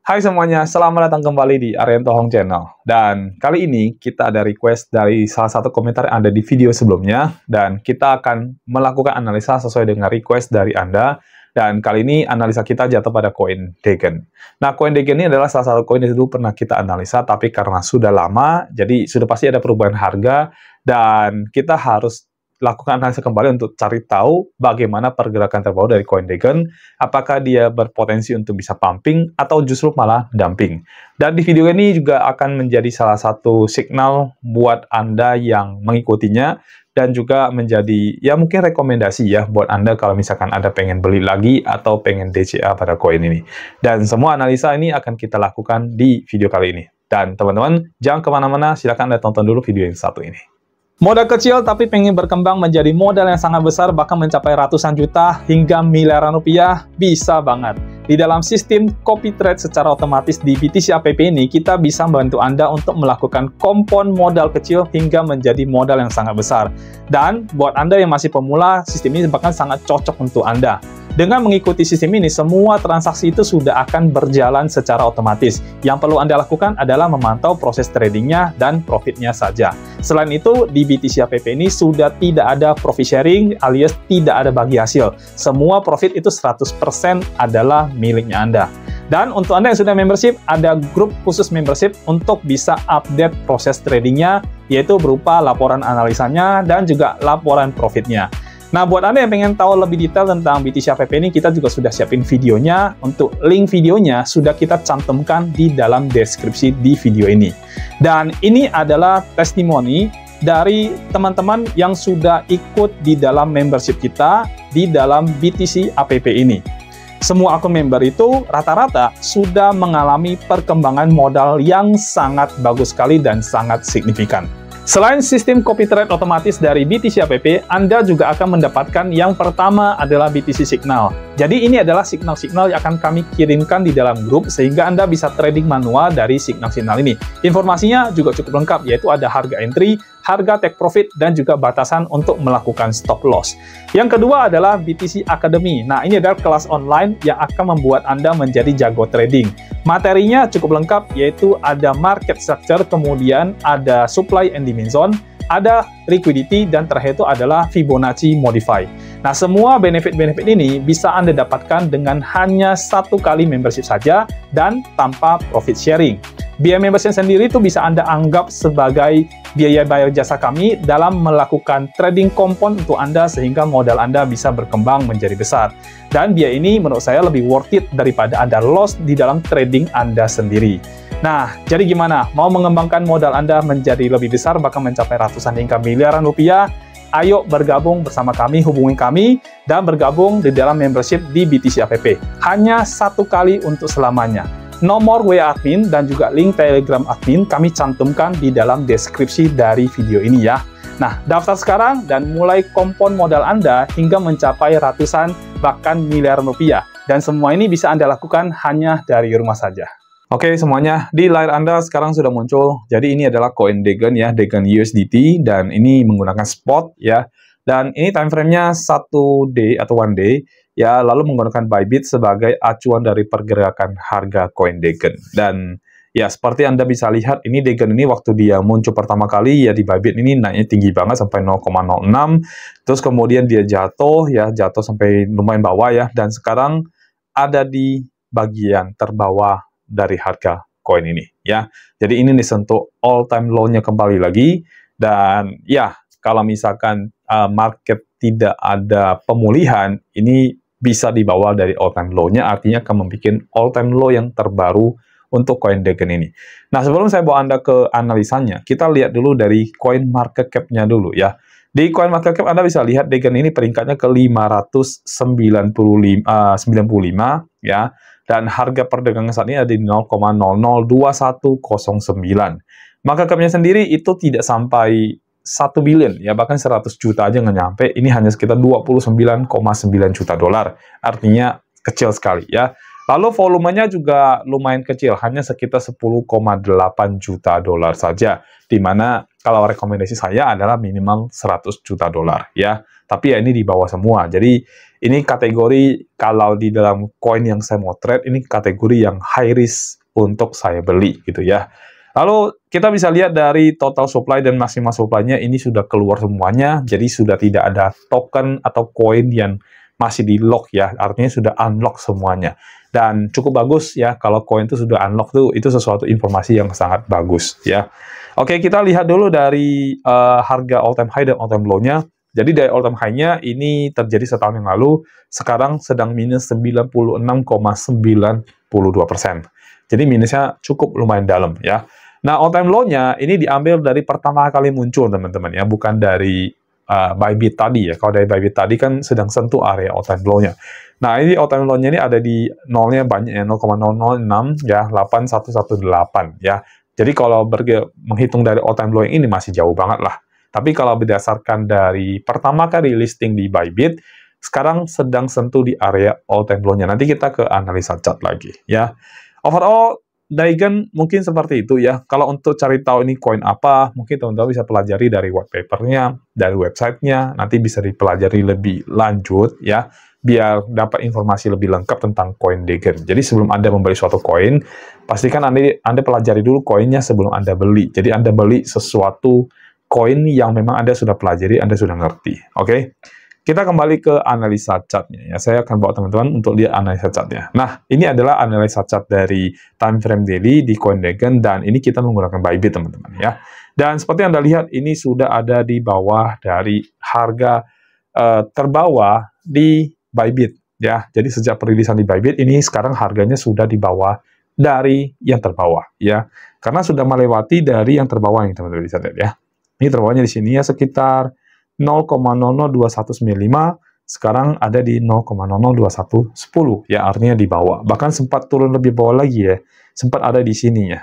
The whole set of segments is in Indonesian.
Hai semuanya, selamat datang kembali di Arianto Hong Channel. Dan kali ini kita ada request dari salah satu komentar yang ada di video sebelumnya, dan kita akan melakukan analisa sesuai dengan request dari Anda. Dan kali ini analisa kita jatuh pada koin Degen. Nah, koin Degen ini adalah salah satu koin yang dulu pernah kita analisa, tapi karena sudah lama, jadi sudah pasti ada perubahan harga, dan kita harus lakukan analisa kembali untuk cari tahu bagaimana pergerakan terbaru dari koin Degen, apakah dia berpotensi untuk bisa pumping atau justru malah dumping. Dan di video ini juga akan menjadi salah satu signal buat Anda yang mengikutinya dan juga menjadi ya mungkin rekomendasi ya buat Anda kalau misalkan Anda pengen beli lagi atau pengen DCA pada koin ini. Dan semua analisa ini akan kita lakukan di video kali ini. Dan teman-teman, jangan kemana-mana, silakan Anda tonton dulu video yang satu ini. Modal kecil tapi pengen berkembang menjadi modal yang sangat besar, bahkan mencapai ratusan juta hingga miliaran rupiah, bisa banget. Di dalam sistem copy trade secara otomatis di BTC App ini, kita bisa membantu Anda untuk melakukan kompon modal kecil hingga menjadi modal yang sangat besar. Dan buat Anda yang masih pemula, sistem ini bahkan sangat cocok untuk Anda. Dengan mengikuti sistem ini, semua transaksi itu sudah akan berjalan secara otomatis. Yang perlu Anda lakukan adalah memantau proses tradingnya dan profitnya saja. Selain itu, di BTC App ini sudah tidak ada profit sharing alias tidak ada bagi hasil. Semua profit itu 100% adalah miliknya Anda. Dan untuk Anda yang sudah membership, ada grup khusus membership untuk bisa update proses tradingnya, yaitu berupa laporan analisanya dan juga laporan profitnya. Nah, buat Anda yang pengen tahu lebih detail tentang BTC App ini, kita juga sudah siapin videonya. Untuk link videonya sudah kita cantumkan di dalam deskripsi di video ini. Dan ini adalah testimoni dari teman-teman yang sudah ikut di dalam membership kita di dalam BTC App ini. Semua akun member itu rata-rata sudah mengalami perkembangan modal yang sangat bagus sekali dan sangat signifikan. Selain sistem copy trade otomatis dari BTC App, Anda juga akan mendapatkan yang pertama adalah BTC Signal. Jadi ini adalah signal-signal yang akan kami kirimkan di dalam grup sehingga Anda bisa trading manual dari signal-signal ini. Informasinya juga cukup lengkap, yaitu ada harga entry, harga take profit, dan juga batasan untuk melakukan stop loss. Yang kedua adalah BTC Academy. Nah, ini adalah kelas online yang akan membuat Anda menjadi jago trading. Materinya cukup lengkap, yaitu ada market structure, kemudian ada supply and demand zone, ada liquidity, dan terakhir itu adalah Fibonacci Modify. Nah, semua benefit-benefit ini bisa Anda dapatkan dengan hanya satu kali membership saja dan tanpa profit sharing. Biaya membership sendiri itu bisa Anda anggap sebagai biaya bayar jasa kami dalam melakukan trading kompon untuk Anda sehingga modal Anda bisa berkembang menjadi besar. Dan biaya ini menurut saya lebih worth it daripada Anda loss di dalam trading Anda sendiri. Nah, jadi gimana? Mau mengembangkan modal Anda menjadi lebih besar, bahkan mencapai ratusan hingga miliaran rupiah? Ayo bergabung bersama kami, hubungi kami, dan bergabung di dalam membership di BTC App. Hanya satu kali untuk selamanya. Nomor WA admin dan juga link Telegram admin kami cantumkan di dalam deskripsi dari video ini ya. Nah, daftar sekarang dan mulai kompon modal Anda hingga mencapai ratusan bahkan miliaran rupiah. Dan semua ini bisa Anda lakukan hanya dari rumah saja. Oke, semuanya di layar Anda sekarang sudah muncul. Jadi ini adalah koin Degen ya, Degen USDT, dan ini menggunakan spot ya. Dan ini time frame-nya 1 day atau 1 day ya, lalu menggunakan Bybit sebagai acuan dari pergerakan harga koin Degen. Dan ya seperti Anda bisa lihat, ini Degen ini waktu dia muncul pertama kali ya di Bybit ini naiknya tinggi banget sampai 0,06. Terus kemudian dia jatuh ya, jatuh sampai lumayan bawah ya, dan sekarang ada di bagian terbawah dari harga koin ini ya. Jadi ini disentuh all time low-nya kembali lagi, dan ya kalau misalkan market tidak ada pemulihan, ini bisa dibawa dari all time low-nya, artinya akan membuat all time low yang terbaru untuk koin Degen ini. Nah, sebelum saya bawa Anda ke analisanya, kita lihat dulu dari coin market cap-nya dulu ya. Di coin market cap Anda bisa lihat Degen ini peringkatnya ke 595 ya. Dan harga perdagangan saat ini ada di 0,002109. Market cap-nya sendiri itu tidak sampai 1 billion, ya bahkan 100 juta aja nggak nyampe. Ini hanya sekitar 29,9 juta dolar. Artinya kecil sekali ya. Lalu volumenya juga lumayan kecil, hanya sekitar 10,8 juta dolar saja. Dimana kalau rekomendasi saya adalah minimal 100 juta dolar ya. Tapi ya ini di bawah semua. Jadi Ini kategori, kalau di dalam koin yang saya mau trade, ini kategori yang high risk untuk saya beli gitu ya. Lalu kita bisa lihat dari total supply dan maksimal supply-nya ini sudah keluar semuanya, jadi sudah tidak ada token atau koin yang masih di lock ya, artinya sudah unlock semuanya. Dan cukup bagus ya, kalau koin itu sudah unlock tuh, itu sesuatu informasi yang sangat bagus ya. Oke, kita lihat dulu dari harga all time high dan all time low-nya. Jadi dari all time high-nya ini terjadi setahun yang lalu, sekarang sedang minus 96,92%. Jadi minusnya cukup lumayan dalam ya. Nah, all time low-nya ini diambil dari pertama kali muncul teman-teman ya, bukan dari Bybit tadi ya. Kalau dari Bybit tadi kan sedang sentuh area all time low-nya. Nah, ini all time low-nya ini ada di nolnya banyak ya, 0,006 ya, 8118 ya. Jadi kalau menghitung dari all time low yang ini masih jauh banget lah. Tapi kalau berdasarkan dari pertama kali listing di Bybit, sekarang sedang sentuh di area all time low-nya. Nanti kita ke analisa chart lagi ya. Overall, Daigen mungkin seperti itu ya. Kalau untuk cari tahu ini koin apa, mungkin teman-teman bisa pelajari dari white paper-nya, dari website-nya, nanti bisa dipelajari lebih lanjut ya, biar dapat informasi lebih lengkap tentang koin Daigen. Jadi sebelum Anda membeli suatu koin, pastikan Anda pelajari dulu koinnya sebelum Anda beli. Jadi Anda beli sesuatu koin yang memang Anda sudah pelajari, Anda sudah ngerti. Oke? Kita kembali ke analisa chartnya ya. Saya akan bawa teman-teman untuk lihat analisa chartnya. Nah, ini adalah analisa chart dari time frame daily di koin Daigen, dan ini kita menggunakan Bybit teman-teman ya. Dan seperti Anda lihat, ini sudah ada di bawah dari harga terbawah di Bybit ya. Jadi sejak perilisan di Bybit ini sekarang harganya sudah di bawah dari yang terbawah ya. Karena sudah melewati dari yang terbawah yang teman-teman bisa lihat ya. Ini terbawahnya di sini ya sekitar 0,002195, sekarang ada di 0,002110 ya, artinya di bawah. Bahkan sempat turun lebih bawah lagi ya. Sempat ada di sini ya.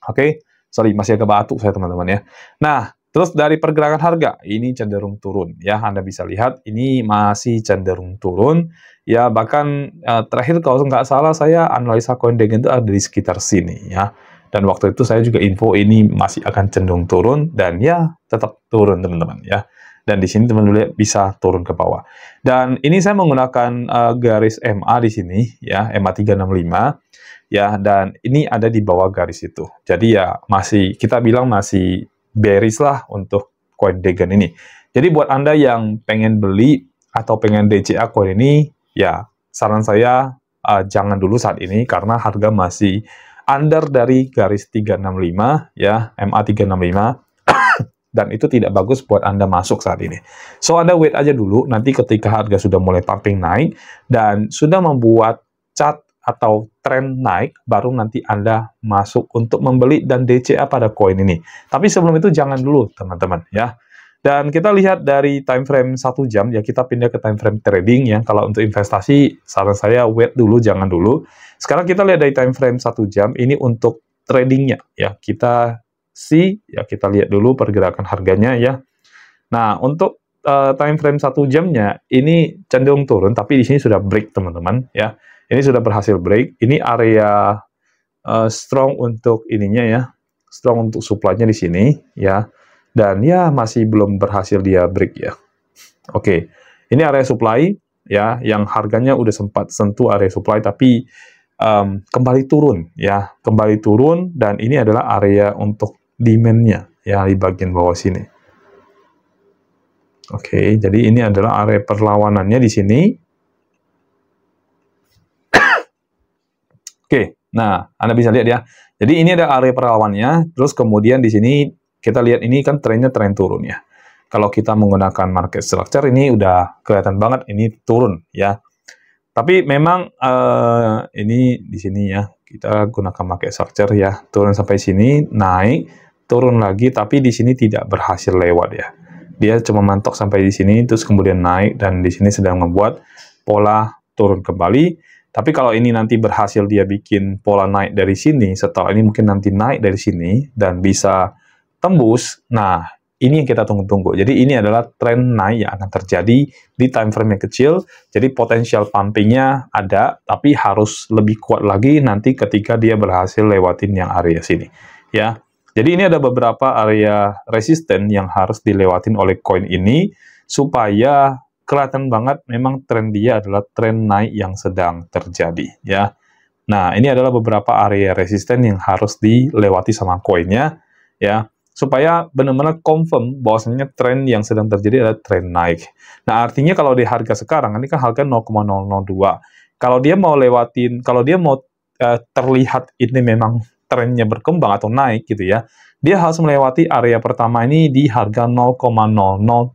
Oke, sorry masih agak batuk saya teman-teman ya. Nah, terus dari pergerakan harga, ini cenderung turun ya. Anda bisa lihat ini masih cenderung turun ya. Bahkan terakhir kalau nggak salah saya analisa koin Daigen itu ada di sekitar sini ya. Dan waktu itu saya juga info ini masih akan cenderung turun, dan ya tetap turun teman-teman ya. Dan di sini teman-teman bisa turun ke bawah. Dan ini saya menggunakan garis MA di sini ya, MA 365 ya, dan ini ada di bawah garis itu. Jadi ya masih, kita bilang masih bearish lah untuk koin Daigen ini. Jadi buat Anda yang pengen beli atau pengen DCA koin ini, ya saran saya jangan dulu saat ini karena harga masih under dari garis 365 ya, MA 365 dan itu tidak bagus buat Anda masuk saat ini. So Anda wait aja dulu, nanti ketika harga sudah mulai pumping naik dan sudah membuat chart atau tren naik, baru nanti Anda masuk untuk membeli dan DCA pada koin ini. Tapi sebelum itu jangan dulu teman-teman ya. Dan kita lihat dari time frame 1 jam, ya kita pindah ke time frame trading ya. Kalau untuk investasi, saran saya wait dulu, jangan dulu. Sekarang kita lihat dari time frame 1 jam, ini untuk tradingnya ya. Kita ya kita lihat dulu pergerakan harganya ya. Nah, untuk time frame 1 jamnya, ini cenderung turun, tapi di sini sudah break teman-teman ya. Ini sudah berhasil break. Ini area strong untuk ininya ya. Strong untuk supply-nya di sini ya. Dan ya masih belum berhasil dia break ya. Oke, ini area supply ya, yang harganya udah sempat sentuh area supply tapi kembali turun ya, kembali turun, dan ini adalah area untuk demand-nya ya di bagian bawah sini. Oke, jadi ini adalah area perlawanannya di sini. Oke, nah Anda bisa lihat ya. Jadi ini ada area perlawanannya, terus kemudian di sini kita lihat ini kan trennya tren turun ya. Kalau kita menggunakan market structure ini udah kelihatan banget ini turun ya. Tapi memang ini di sini ya, kita gunakan market structure ya, turun sampai sini, naik, turun lagi, tapi di sini tidak berhasil lewat ya. Dia cuma mantok sampai di sini, terus kemudian naik, dan di sini sedang membuat pola turun kembali. Tapi kalau ini nanti berhasil dia bikin pola naik dari sini, setelah ini mungkin nanti naik dari sini, dan bisa tembus, nah ini yang kita tunggu-tunggu. Jadi ini adalah tren naik yang akan terjadi di time frame yang kecil. Jadi potensial pumpingnya ada, tapi harus lebih kuat lagi nanti ketika dia berhasil lewatin yang area sini. Ya, jadi ini ada beberapa area resisten yang harus dilewatin oleh koin ini supaya kelihatan banget memang tren dia adalah tren naik yang sedang terjadi ya. Nah, ini adalah beberapa area resisten yang harus dilewati sama koinnya ya, supaya benar-benar confirm bahwasanya tren yang sedang terjadi adalah tren naik. Nah, artinya kalau di harga sekarang ini kan harga 0,002. Kalau dia mau lewatin, kalau dia mau terlihat ini memang trennya berkembang atau naik gitu ya, dia harus melewati area pertama ini di harga 0,0026.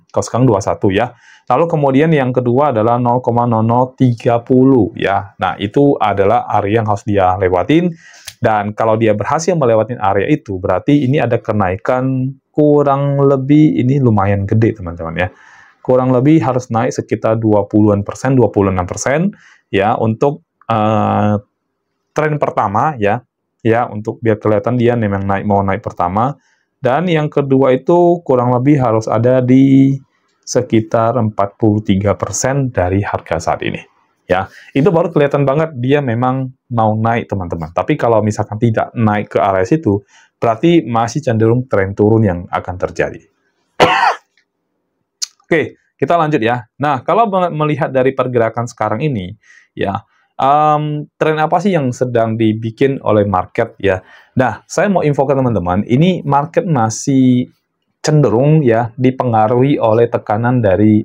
Kalau sekarang 21 ya. Lalu kemudian yang kedua adalah 0,0030 ya. Nah, itu adalah area yang harus dia lewatin. Dan kalau dia berhasil melewati area itu, berarti ini ada kenaikan kurang lebih, ini lumayan gede teman-teman ya. Kurang lebih harus naik sekitar 20-an persen, 26% ya, untuk tren pertama ya. Ya, untuk biar kelihatan dia memang mau naik pertama. Dan yang kedua itu kurang lebih harus ada di sekitar 43% dari harga saat ini. Ya, itu baru kelihatan banget dia memang mau naik, teman-teman. Tapi kalau misalkan tidak naik ke area situ, berarti masih cenderung tren turun yang akan terjadi. Oke, kita lanjut ya. Nah, kalau melihat dari pergerakan sekarang ini, ya, tren apa sih yang sedang dibikin oleh market ya? Nah, saya mau info ke teman-teman, ini market masih cenderung ya dipengaruhi oleh tekanan dari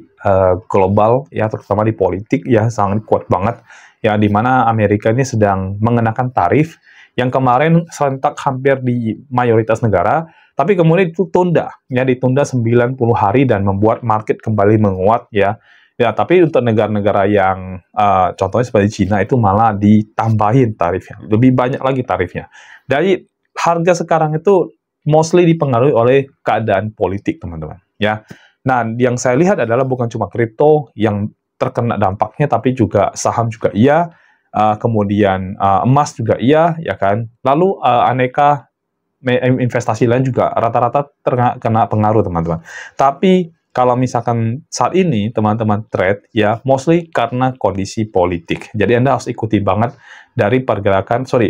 global ya, terutama di politik ya, sangat kuat banget ya, di mana Amerika ini sedang mengenakan tarif yang kemarin serentak hampir di mayoritas negara, tapi kemudian itu ditunda 90 hari dan membuat market kembali menguat ya. Ya, tapi untuk negara-negara yang contohnya seperti Cina itu malah ditambahin tarifnya, lebih banyak lagi tarifnya. Dari harga sekarang itu mostly dipengaruhi oleh keadaan politik, teman-teman. Ya, nah yang saya lihat adalah bukan cuma kripto yang terkena dampaknya, tapi juga saham juga iya, kemudian emas juga iya, ya kan. Lalu aneka investasi lain juga rata-rata terkena pengaruh, teman-teman. Tapi kalau misalkan saat ini teman-teman trade ya mostly karena kondisi politik. Jadi Anda harus ikuti banget dari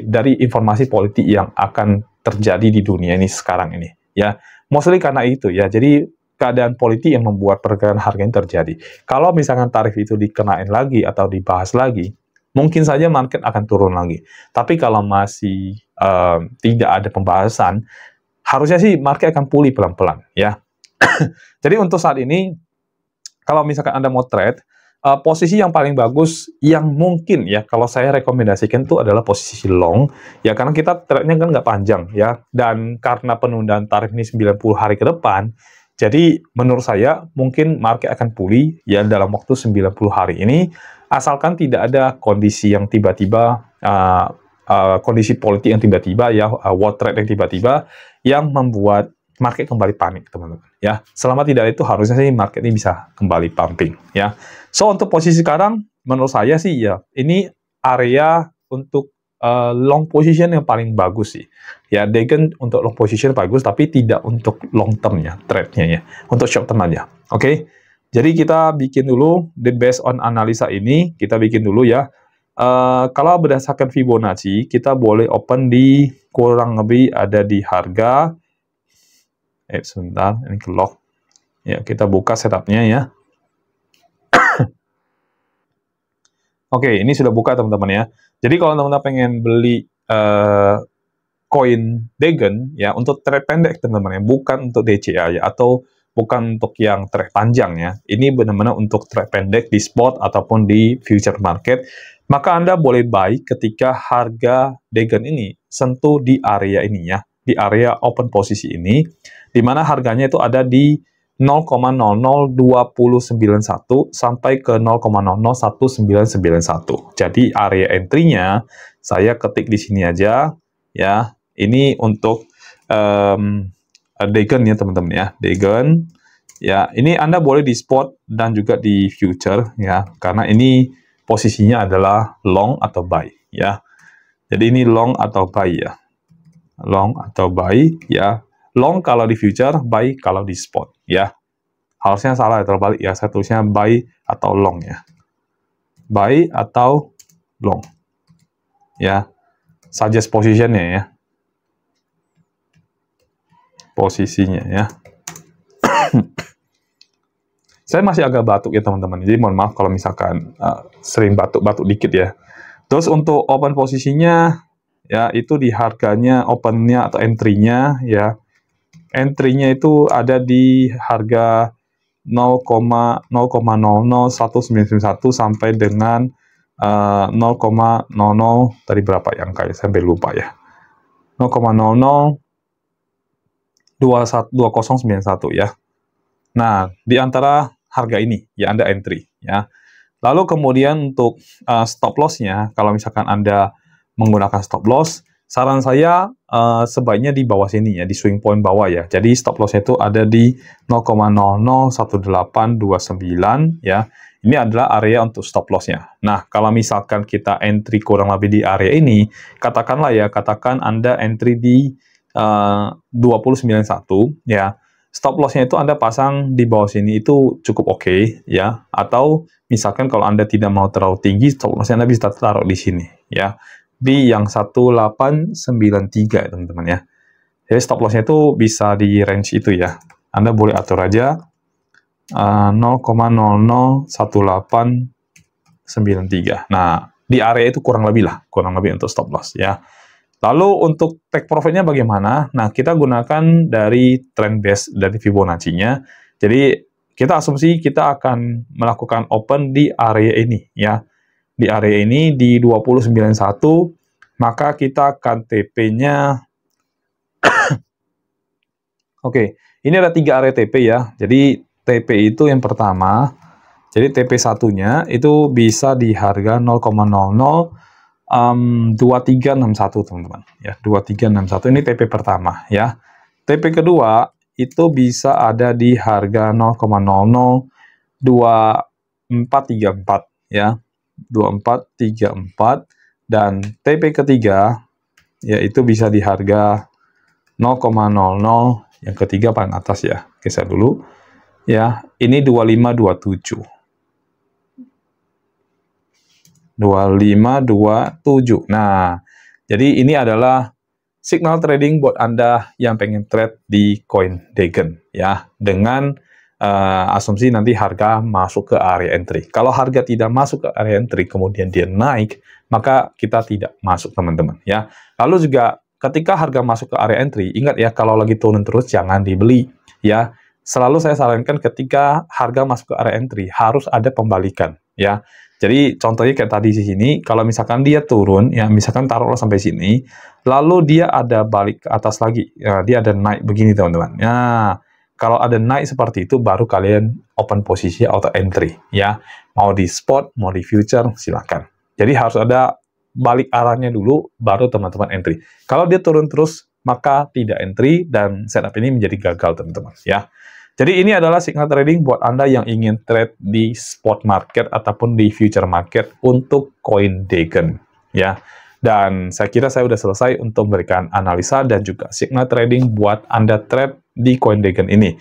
dari informasi politik yang akan terjadi di dunia ini sekarang ini ya. Mostly karena itu ya. Jadi keadaan politik yang membuat pergerakan harga ini terjadi. Kalau misalkan tarif itu dikenain lagi atau dibahas lagi, mungkin saja market akan turun lagi. Tapi kalau masih tidak ada pembahasan, harusnya sih market akan pulih pelan-pelan ya. Jadi untuk saat ini, kalau misalkan Anda mau trade, posisi yang paling bagus yang mungkin ya, kalau saya rekomendasikan itu adalah posisi long, ya karena kita trade-nya kan nggak panjang ya, dan karena penundaan tarif ini 90 hari ke depan, jadi menurut saya mungkin market akan pulih ya dalam waktu 90 hari ini, asalkan tidak ada kondisi yang tiba-tiba, kondisi politik yang tiba-tiba ya, world trade yang tiba-tiba, yang membuat market kembali panik, teman-teman ya. Selama tidak itu harusnya sih market ini bisa kembali pumping ya. So untuk posisi sekarang menurut saya sih ya ini area untuk long position yang paling bagus sih. Ya, Degen untuk long position bagus tapi tidak untuk long term ya, trade-nya ya. Untuk short term aja. Oke. Jadi kita bikin dulu based on analisa ini, kita bikin dulu ya. Kalau berdasarkan Fibonacci, kita boleh open di kurang lebih ada di harga sebentar, ini ke lock. Ya, kita buka setupnya ya. Oke, ini sudah buka teman-teman ya. Jadi kalau teman-teman pengen beli koin Degen ya untuk trade pendek teman-teman ya, bukan untuk DCA ya, atau bukan untuk yang trade panjang ya. Ini benar-benar untuk trade pendek di spot ataupun di future market. Maka Anda boleh buy ketika harga Degen ini sentuh di area ini ya, di area open posisi ini, di mana harganya itu ada di 0,002091 sampai ke 0,001991. Jadi area entry-nya saya ketik di sini aja ya. Ini untuk Degen ya teman-teman ya, Degen. Ya, ini Anda boleh di spot dan juga di future ya, karena ini posisinya adalah long atau buy ya. Jadi ini long atau buy ya. Long atau buy ya. Long kalau di future, buy kalau di spot ya. Harusnya salah ya, terbalik ya. Saya tulisnya buy atau long ya. Buy atau long. Ya. Suggest positionnya ya. Posisinya ya. Saya masih agak batuk ya teman-teman, jadi mohon maaf kalau misalkan sering batuk-batuk dikit ya. Terus untuk open posisinya, ya itu di harganya, opennya atau entry-nya ya. Entry-nya itu ada di harga 0,000191 sampai dengan 0,00 tadi berapa yang kayak sampai lupa ya. 0,002091 ya. Nah, di antara harga ini ya Anda entry ya. Lalu kemudian untuk stop loss-nya, kalau misalkan Anda menggunakan stop loss, saran saya sebaiknya di bawah sini ya, di swing point bawah ya. Jadi stop loss-nya itu ada di 0,001829 ya. Ini adalah area untuk stop loss-nya. Nah, kalau misalkan kita entry kurang lebih di area ini, katakanlah ya, katakan Anda entry di 2091 ya. Stop loss-nya itu Anda pasang di bawah sini itu cukup oke ya. Atau misalkan kalau Anda tidak mau terlalu tinggi, stop loss-nya Anda bisa taruh di sini ya. Di yang 1893 ya teman-teman ya. Jadi stop loss-nya itu bisa di range itu ya. Anda boleh atur aja 0,001893. Nah, di area itu kurang lebih untuk stop loss ya. Lalu untuk take profit-nya bagaimana? Nah, kita gunakan dari trend base dari Fibonacci-nya. Jadi, kita asumsi kita akan melakukan open di area ini ya. Di area ini di 2091, maka kita akan TP-nya Oke, ini ada 3 area TP ya. Jadi, TP itu yang pertama, jadi TP satunya itu bisa di harga 0,002361 teman-teman ya, 2361 ini TP pertama ya. TP kedua itu bisa ada di harga 0,002434 ya, 2434, dan TP ketiga yaitu bisa di harga 0,00 yang ketiga paling atas ya, geser dulu ya, ini 2527. 2527. Nah, jadi ini adalah signal trading buat Anda yang pengen trade di CoinDegen ya, dengan asumsi nanti harga masuk ke area entry. Kalau harga tidak masuk ke area entry kemudian dia naik, maka kita tidak masuk teman-teman ya. Lalu juga ketika harga masuk ke area entry, ingat ya, kalau lagi turun terus jangan dibeli ya. Selalu saya sarankan ketika harga masuk ke area entry harus ada pembalikan ya. Jadi contohnya kayak tadi di sini, kalau misalkan dia turun, ya misalkan taruhlah sampai sini, lalu dia ada balik ke atas lagi, ya, dia ada naik begini teman-teman. Nah, kalau ada naik seperti itu, baru kalian open posisi atau entry, ya. Mau di spot, mau di future, silakan. Jadi harus ada balik arahnya dulu, baru teman-teman entry. Kalau dia turun terus, maka tidak entry, dan setup ini menjadi gagal teman-teman, ya. Jadi ini adalah signal trading buat Anda yang ingin trade di spot market ataupun di future market untuk CoinDegen ya. Dan saya kira saya sudah selesai untuk memberikan analisa dan juga signal trading buat Anda trade di CoinDegen ini.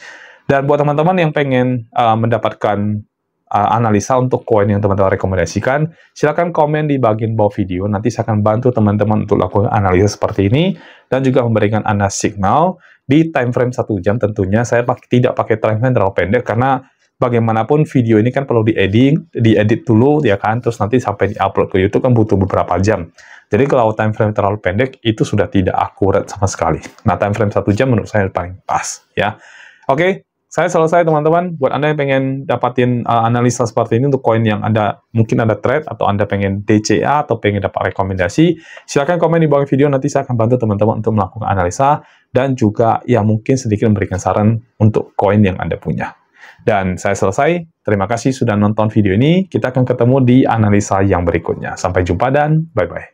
Dan buat teman-teman yang pengen mendapatkan analisa untuk koin yang teman-teman rekomendasikan, silakan komen di bagian bawah video. Nanti saya akan bantu teman-teman untuk lakukan analisa seperti ini dan juga memberikan Anda signal di time frame 1 jam. Tentunya saya tidak pakai time frame terlalu pendek karena bagaimanapun video ini kan perlu diedit dulu ya kan, terus nanti sampai diupload ke YouTube kan butuh beberapa jam. Jadi kalau time frame terlalu pendek itu sudah tidak akurat sama sekali. Nah, time frame 1 jam menurut saya paling pas ya. Oke. Saya selesai teman-teman. Buat Anda yang pengen dapatin analisa seperti ini untuk koin yang Anda mungkin ada trade atau Anda pengen DCA atau pengen dapat rekomendasi, silakan komen di bawah video, nanti saya akan bantu teman-teman untuk melakukan analisa dan juga ya mungkin sedikit memberikan saran untuk koin yang Anda punya. Dan saya selesai. Terima kasih sudah nonton video ini. Kita akan ketemu di analisa yang berikutnya. Sampai jumpa dan bye-bye.